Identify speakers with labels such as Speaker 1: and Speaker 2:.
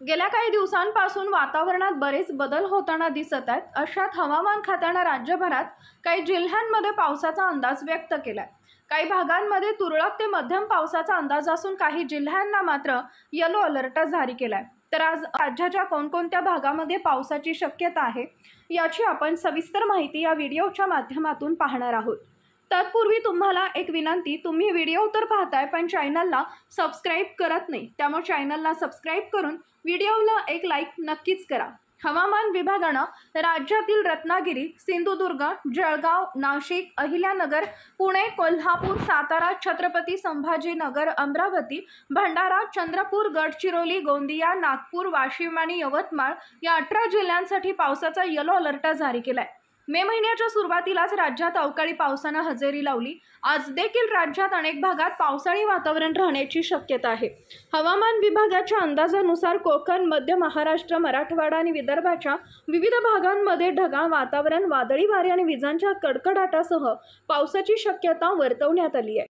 Speaker 1: गेल्या काही दिवसांपासून वातावरणात बरेच बदल होताना दिसत आहेत। अशात हवामान खात्याने राज्यभरात काही जिल्ह्यांमध्ये पावसाचा अंदाज व्यक्त केलाय। काही भागांमध्ये तुरळक ते मध्यम पावसाचा अंदाज असून काही जिल्ह्यांना मात्र येलो अलर्ट जारी केलाय। तर आज राज्याच्या कोणकोणत्या भागामध्ये पावसाची शक्यता आहे याची आपण सविस्तर माहिती या व्हिडिओच्या माध्यमातून पाहणार आहोत। तत्पूर्वी तुम्हाला एक विनंती, तुम्ही व्हिडिओ तर पाहताय पण चॅनलला सबस्क्राइब करत नाही, त्यामुळे चॅनलला सबस्क्राइब करून व्हिडिओला एक लाईक नक्कीच करा। हवामान विभागाने राज्यातील रत्नागिरी, सिंधुदुर्ग, जळगाव, नाशिक, अहिल्यानगर, पुणे, कोल्हापूर, सातारा, छत्रपती संभाजीनगर, अमरावती, भंडारा, चंद्रपूर, गडचिरोली, गोंदिया, नागपूर, वाशिम आणि यवतमाळ या 18 जिल्ह्यांसाठी पावसाचा येलो अलर्ट जारी केलाय। मे महिन्याच्या सुरुवातीलाच राज्यात अवकाळी पावसाने हजेरी लावली। आज देखील राज्यात अनेक भागात पावसाळी वातावरण राहण्याची शक्यता आहे। हवामान विभागाच्या अंदाजानुसार कोकण, मध्य महाराष्ट्र, मराठवाडा आणि विदर्भाच्या विविध भागांमध्ये ढगाळ वातावरण, वादळी वारे आणि विजांच्या कडकडाटासह पावसाची शक्यता वर्तवण्यात आली आहे।